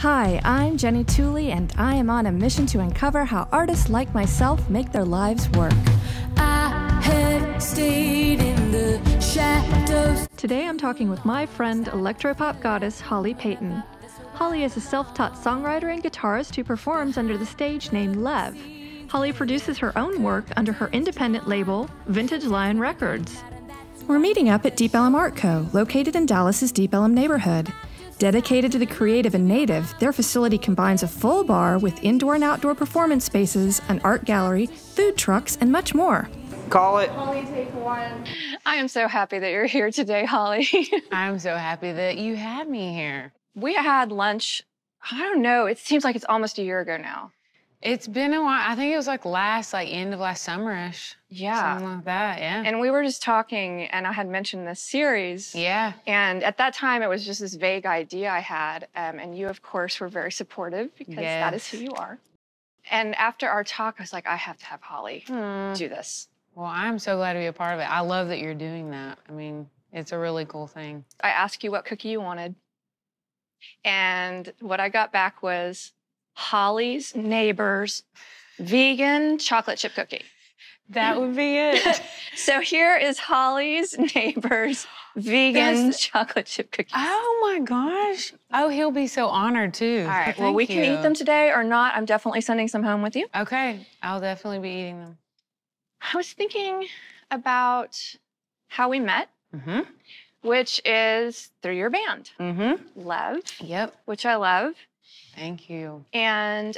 Hi, I'm Jenni Tooley, and I am on a mission to uncover how artists like myself make their lives work. I have stayed in the shadows. Today I'm talking with my friend, electro-pop goddess Holly Peyton. Holly is a self-taught songwriter and guitarist who performs under the stage name LEV. Holly produces her own work under her independent label, Vintage Lion Records. We're meeting up at Deep Ellum Art Co, located in Dallas's Deep Ellum neighborhood. Dedicated to the creative and native, their facility combines a full bar with indoor and outdoor performance spaces, an art gallery, food trucks, and much more. Call it. Holly, take one. I am so happy that you're here today, Holly. I'm so happy that you had me here. We had lunch, I don't know, it seems like it's almost a year ago now. It's been a while. I think it was like end of last summer-ish. Yeah. Something like that, yeah. And we were just talking, and I had mentioned this series. Yeah. And at that time, it was just this vague idea I had. And you, of course, were very supportive because that is who you are. And after our talk, I was like, I have to have Holly do this. Well, I'm so glad to be a part of it. I love that you're doing that. I mean, it's a really cool thing. I asked you what cookie you wanted. And what I got back was Holly's Neighbor's vegan chocolate chip cookie. That would be it. So here is Holly's Neighbor's vegan chocolate chip cookie. Oh my gosh. Oh, he'll be so honored too. All right, well, we can eat them today or not. I'm definitely sending some home with you. Okay, I'll definitely be eating them. I was thinking about how we met, which is through your band, LEV. Yep. Which I love. Thank you. And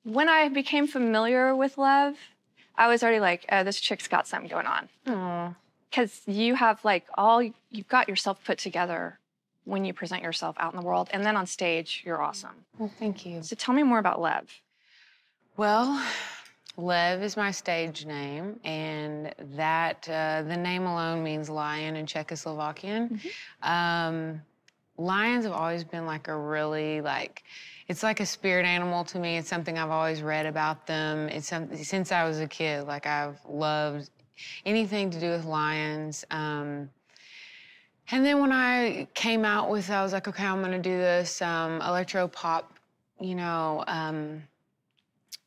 when I became familiar with LEV, I was already like, oh, this chick's got something going on. Aww. Because you have you've got yourself put together when you present yourself out in the world. And then on stage, you're awesome. Well, thank you. So tell me more about LEV. Well, Lev is my stage name, and that the name alone means lion in Czechoslovakian. Lions have always been like a really it's like a spirit animal to me. It's something I've always read about them. It's something since I was a kid. Like I've loved anything to do with lions. And then when I came out with, I was like, okay, I'm gonna do this electro-pop,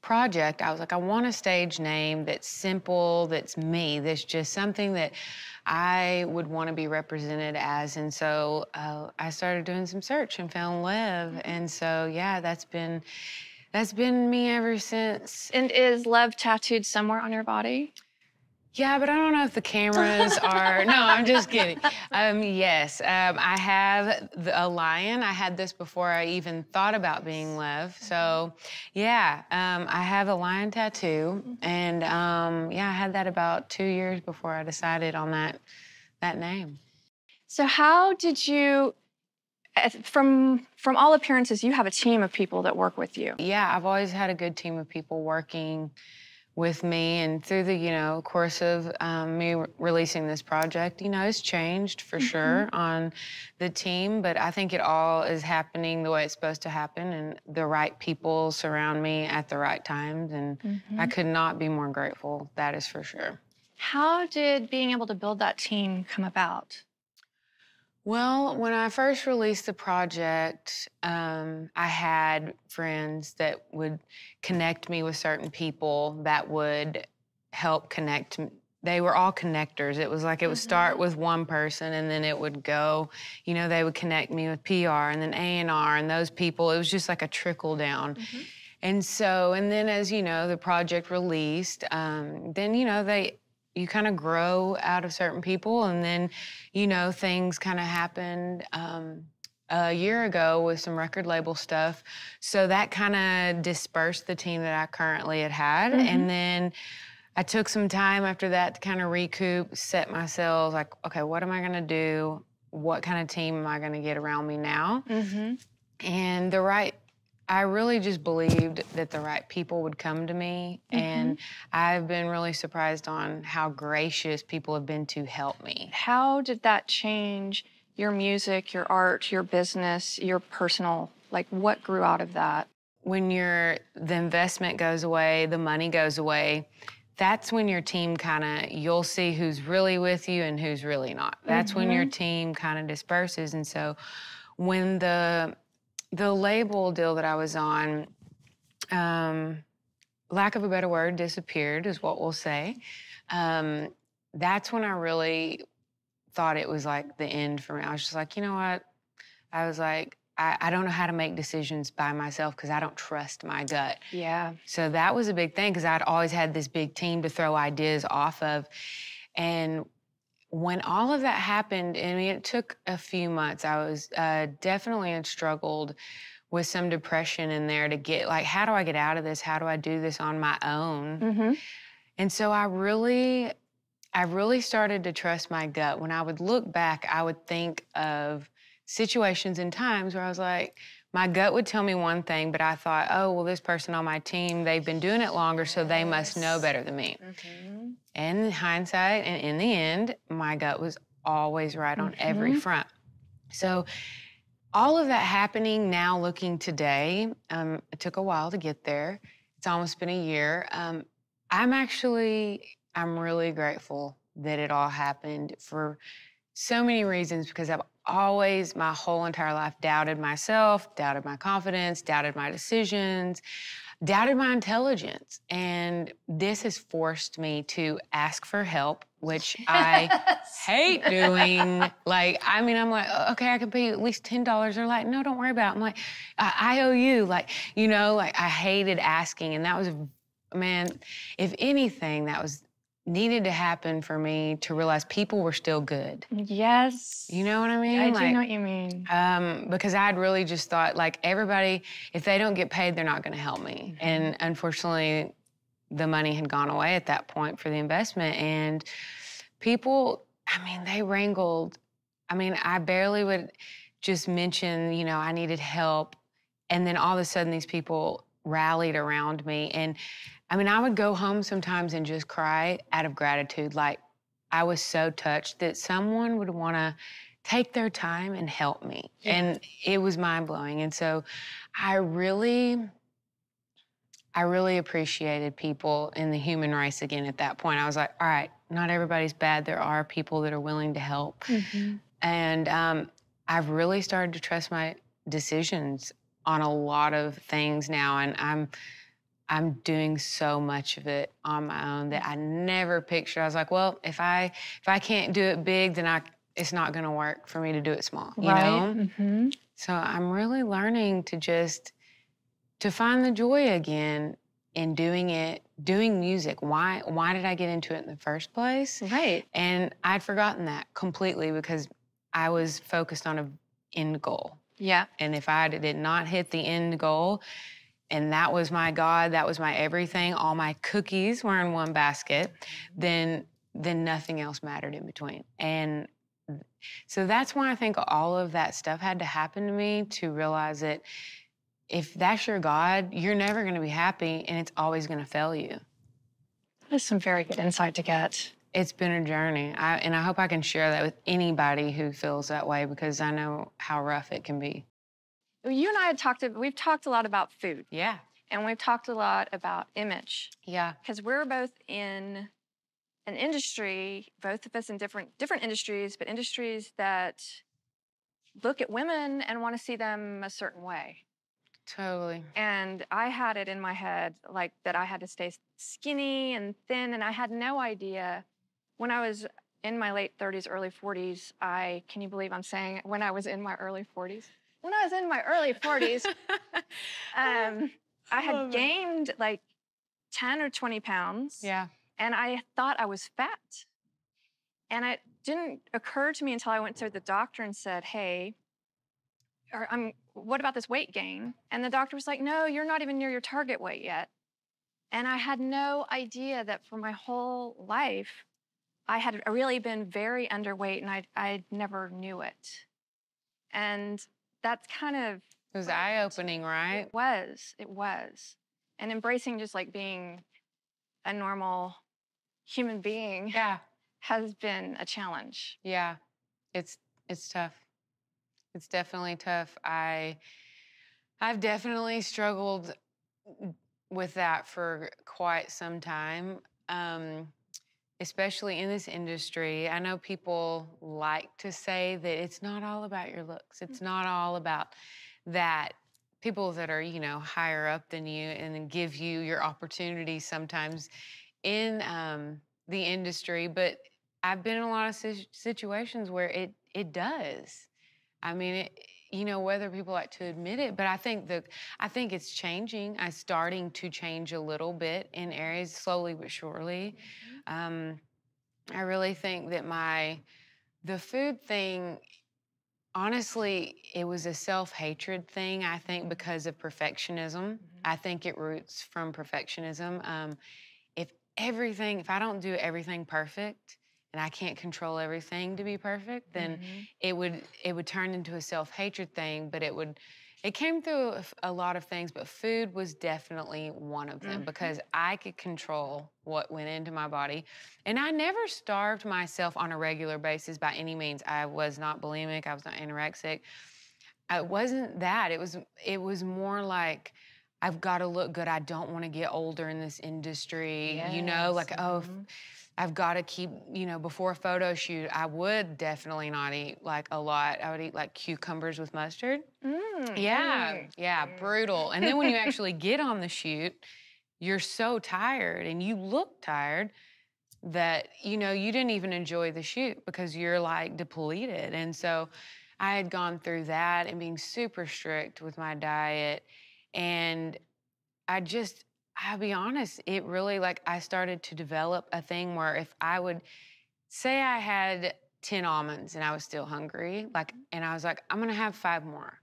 project. I was like, I want a stage name that's simple, that's me, that's just something that I would want to be represented as. And so I started doing some search and found LEV. And so, yeah, that's been me ever since. And is LEV tattooed somewhere on your body? Yeah, but I don't know if the cameras are. No, I'm just kidding. Yes, I have a lion. I had this before I even thought about being LEV. So, yeah, I have a lion tattoo, and yeah, I had that about 2 years before I decided on that name. So, how did you? From all appearances, you have a team of people that work with you. Yeah, I've always had a good team of people working with me, and through the course of me releasing this project, it's changed for sure on the team, but I think it all is happening the way it's supposed to happen, and the right people surround me at the right times, and I could not be more grateful, that is for sure. How did being able to build that team come about? Well, when I first released the project, I had friends that would connect me with certain people that would help connect. They were all connectors. It was like it would start with one person, and then it would go, they would connect me with PR and then A&R, and those people, it was just like a trickle down. And then as, the project released, then, you kind of grow out of certain people, and then, things kind of happened a year ago with some record label stuff. So that kind of dispersed the team that I currently had. And then I took some time after that to kind of recoup, set myself like, okay, what am I gonna do? What kind of team am I gonna get around me now? And I really just believed that the right people would come to me, and I've been really surprised on how gracious people have been to help me. How did that change your music, your art, your business, your personal, what grew out of that? When the investment goes away, the money goes away, that's when your team you'll see who's really with you and who's really not. That's when your team kind of disperses. And so when the label deal that I was on, lack of a better word, disappeared is what we'll say. That's when I really thought it was like the end for me. I was just like, you know what? I was like, I don't know how to make decisions by myself because I don't trust my gut. Yeah. So that was a big thing because I'd always had this big team to throw ideas off of. And when all of that happened, I mean, it took a few months. I was definitely had struggled with some depression in there to get, like, how do I get out of this? How do I do this on my own? Mm-hmm. And so I really started to trust my gut. When I would look back, I would think of situations and times where I was like, my gut would tell me one thing, but I thought, oh, well, this person on my team, they've been doing it longer, so they must know better than me. Mm-hmm. And in hindsight, and in the end, my gut was always right on every front. So all of that happening now, looking today, it took a while to get there. It's almost been a year. I'm really grateful that it all happened for so many reasons, because I've always, my whole entire life, doubted myself, doubted my confidence, doubted my decisions, doubted my intelligence. And this has forced me to ask for help, which I hate doing. Like, I mean, I'm like, okay, I can pay you at least $10. They're like, no, don't worry about it. I'm like, I owe you. Like, you know, like, I hated asking. And that was, man, if anything, that was needed to happen for me to realize people were still good. Yes. You know what I mean? I do know what you mean. Because I'd really just thought, like, everybody, if they don't get paid, they're not going to help me. And unfortunately, the money had gone away at that point for the investment. And people, I mean, they wrangled. I mean, I barely would just mention, you know, I needed help. And then all of a sudden, these people rallied around me. And I mean, I would go home sometimes and just cry out of gratitude. Like, I was so touched that someone would want to take their time and help me. Yeah. And it was mind-blowing. And so I really appreciated people in the human race again at that point. I was like, all right, not everybody's bad. There are people that are willing to help. And I've really started to trust my decisions on a lot of things now. And I'm doing so much of it on my own that I never pictured. I was like, well, if I can't do it big, then it's not going to work for me to do it small, you know? So I'm really learning to find the joy again in doing music. Why did I get into it in the first place? Right. And I'd forgotten that completely because I was focused on an end goal. Yeah. And if I did not hit the end goal, and that was my God, that was my everything, all my cookies were in one basket, then nothing else mattered in between. And so that's why I think all of that stuff had to happen to me to realize that if that's your God, you're never going to be happy, and it's always going to fail you. That's some very good insight to get. It's been a journey, and I hope I can share that with anybody who feels that way, because I know how rough it can be. You and I we've talked a lot about food. Yeah. And we've talked a lot about image. Yeah. Because we're both in an industry, both of us in different industries, but industries that look at women and want to see them a certain way. Totally. And I had it in my head, like, that I had to stay skinny and thin, and I had no idea. When I was in my late 30s, early 40s, can you believe I'm saying when I was in my early 40s? When I was in my early 40s, I had gained like 10 or 20 pounds. Yeah. And I thought I was fat. And it didn't occur to me until I went to the doctor and said, hey, what about this weight gain? And the doctor was like, no, you're not even near your target weight yet. And I had no idea that for my whole life, I had really been very underweight, and I never knew it. And that's kind of... It was eye-opening, right? It was. And embracing just like being a normal human being has been a challenge. Yeah, it's tough. It's definitely tough. I've definitely struggled with that for quite some time. especially in this industry, I know people like to say that it's not all about your looks. It's not all about that. People that are, you know, higher up than you and then give you your opportunities sometimes in the industry. But I've been in a lot of situations where it does. I mean, you know, whether people like to admit it, but I think it's changing. It's starting to change a little bit in areas, slowly but surely. I really think that the food thing, honestly, it was a self-hatred thing, I think, because of perfectionism. I think it roots from perfectionism. If I don't do everything perfect, and I can't control everything to be perfect, then it would turn into a self-hatred thing. But it came through a lot of things, but food was definitely one of them because I could control what went into my body. And I never starved myself on a regular basis by any means. I was not bulimic, I was not anorexic. It wasn't that. It was more like, I've got to look good. I don't want to get older in this industry. You know, like, I've got to keep, you know, before a photo shoot, I would definitely not eat like a lot. I would eat like cucumbers with mustard. Yeah, brutal. And then when you actually get on the shoot, you're so tired and you look tired that, you know, you didn't even enjoy the shoot because you're like depleted. And so I had gone through that and being super strict with my diet. And I'll be honest, it really, like, I started to develop a thing where if I would say I had 10 almonds and I was still hungry, like, and I was like, I'm gonna have 5 more.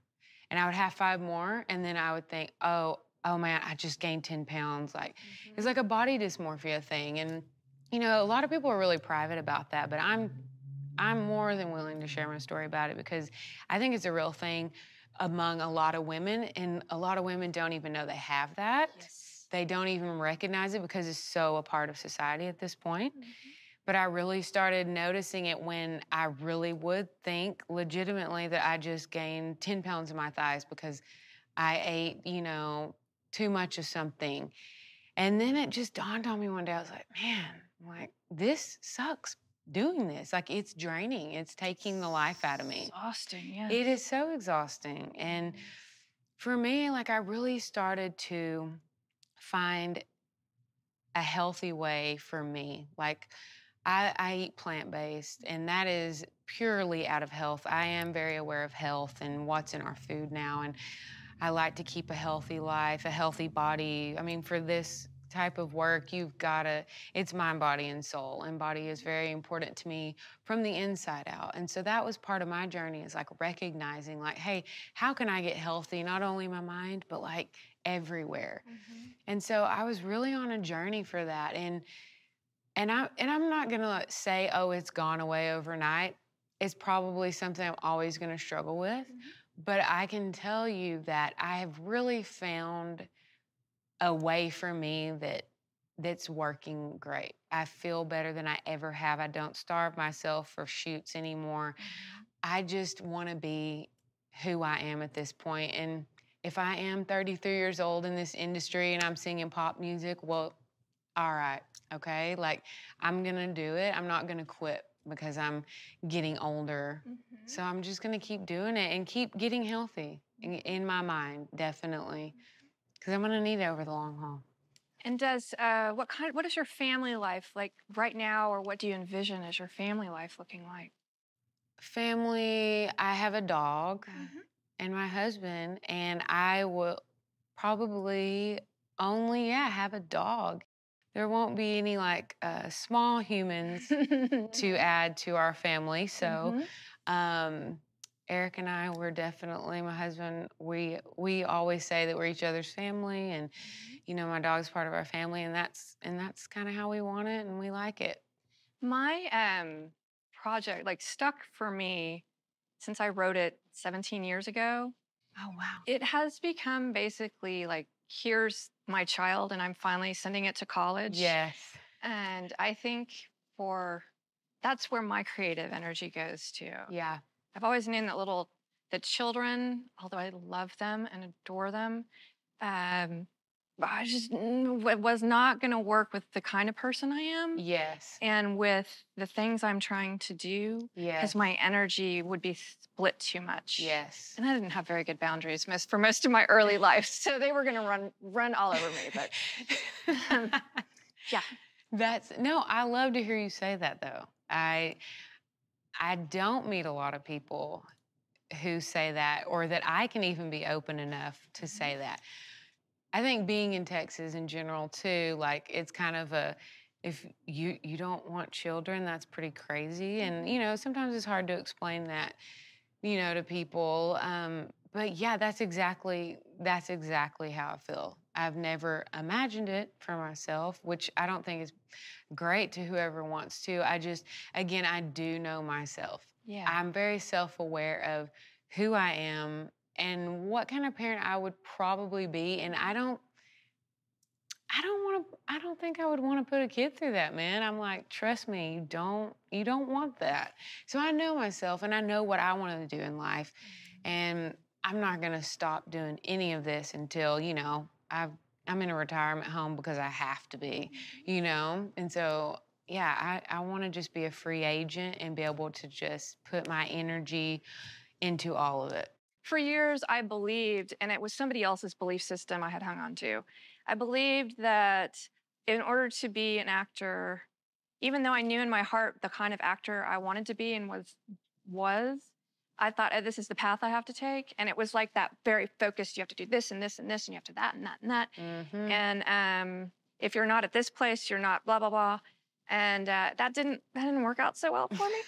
And I would have 5 more, and then I would think, oh man, I just gained 10 pounds. Like, it's like a body dysmorphia thing. And, you know, a lot of people are really private about that, but I'm more than willing to share my story about it because I think it's a real thing among a lot of women, and a lot of women don't even know they have that. They don't even recognize it because it's so a part of society at this point. But I really started noticing it when I really would think legitimately that I just gained 10 pounds in my thighs because I ate, you know, too much of something. And then it just dawned on me one day, I was like, man, this sucks doing this. Like, it's draining. It's taking the life out of me. Exhausting, yeah. It is so exhausting. And for me, like, I really started to find a healthy way for me. Like, I eat plant-based, and that is purely out of health. I am very aware of health and what's in our food now, and I like to keep a healthy life, a healthy body. I mean, for this type of work, it's mind, body, and soul, and body is very important to me from the inside out. And so that was part of my journey, is like recognizing, like, hey, how can I get healthy, not only in my mind, but like everywhere. And so I was really on a journey for that. And I'm not gonna say, oh, it's gone away overnight. It's probably something I'm always gonna struggle with. But I can tell you that I have really found a way for me that's working great. I feel better than I ever have. I don't starve myself for shoots anymore. I just wanna be who I am at this point. And if I am 33 years old in this industry and I'm singing pop music, well, all right, okay? Like, I'm gonna do it. I'm not gonna quit because I'm getting older. So I'm just gonna keep doing it and keep getting healthy in my mind, definitely. Because I'm gonna need it over the long haul. And what is your family life like right now, or what do you envision as your family life looking like? Family, I have a dog and my husband, and I will probably only, have a dog. There won't be any like small humans to add to our family. So Eric and I, we're definitely, my husband, we always say that we're each other's family, and you know, my dog's part of our family, and that's kind of how we want it, and we like it. My project like stuck for me since I wrote it 17 years ago. Oh, wow. It has become basically like, here's my child and I'm finally sending it to college. Yes. And I think that's where my creative energy goes to. Yeah. I've always known that the children, although I love them and adore them, I just was not going to work with the kind of person I am. Yes. And with the things I'm trying to do. Yes. Because my energy would be split too much. Yes. And I didn't have very good boundaries for most of my early life. So they were going to run all over me. But yeah. No, I love to hear you say that, though. I don't meet a lot of people who say that, or that I can even be open enough to say that. I think being in Texas in general, too, like, it's kind of if you don't want children, that's pretty crazy. And, you know, sometimes it's hard to explain that, you know, to people. But yeah, that's exactly how I feel. I've never imagined it for myself, which I don't think is great to whoever wants to. Again, I do know myself. Yeah. I'm very self-aware of who I am and what kind of parent I would probably be. And I don't think I would want to put a kid through that, man. I'm like, trust me, you don't want that. So I know myself, and I know what I want to do in life. And I'm not going to stop doing any of this until, you know, I'm in a retirement home because I have to be, you know? And so, yeah, I want to just be a free agent and be able to just put my energy into all of it. For years, I believed, and it was somebody else's belief system I had hung on to, I believed that in order to be an actor, even though I knew in my heart the kind of actor I wanted to be and was, I thought, oh, this is the path I have to take. And it was like that very focused, you have to do this and this and this, and you have to that and that and that. Mm-hmm. And if you're not at this place, you're not blah, blah, blah. And that didn't work out so well for me.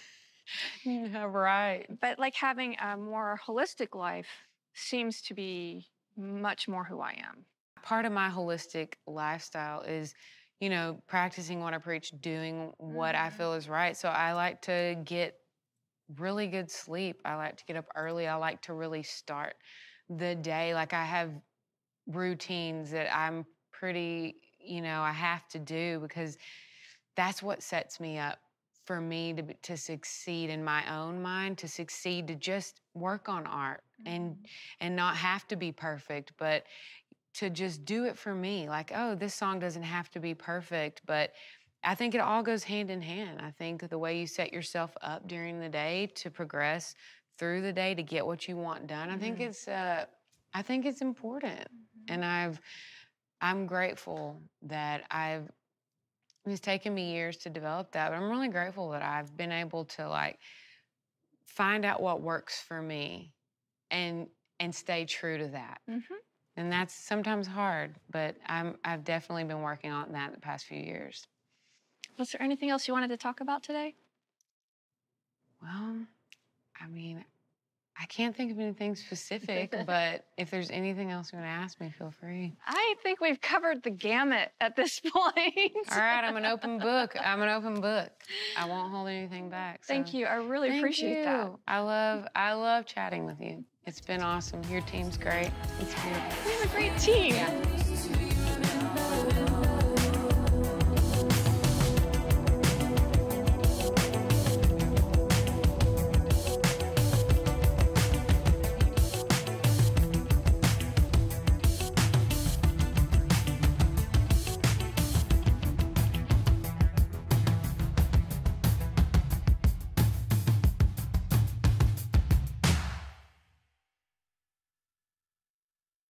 Yeah, right. But like having a more holistic life seems to be much more who I am. Part of my holistic lifestyle is, you know, practicing what I preach, doing what I feel is right. So I like to get really good sleep. I like to get up early. I like to really start the day. Like, I have routines that I'm pretty, you know, I have to do because that's what sets me up for me to succeed in my own mind, to succeed, to just work on art and not have to be perfect, but to just do it for me. Like, oh, this song doesn't have to be perfect, but I think it all goes hand in hand. I think the way you set yourself up during the day to progress through the day to get what you want done, I think it's important. And I'm grateful that it's taken me years to develop that, but I'm really grateful that I've been able to, like, find out what works for me and stay true to that. And that's sometimes hard, but I've definitely been working on that the past few years. Was there anything else you wanted to talk about today? Well, I mean, I can't think of anything specific, but if there's anything else you want to ask me, feel free. I think we've covered the gamut at this point. All right, I'm an open book. I'm an open book. I won't hold anything back. So. Thank you. I really appreciate that. I love chatting with you. It's been awesome. Your team's great. It's beautiful. We have a great team. Yeah.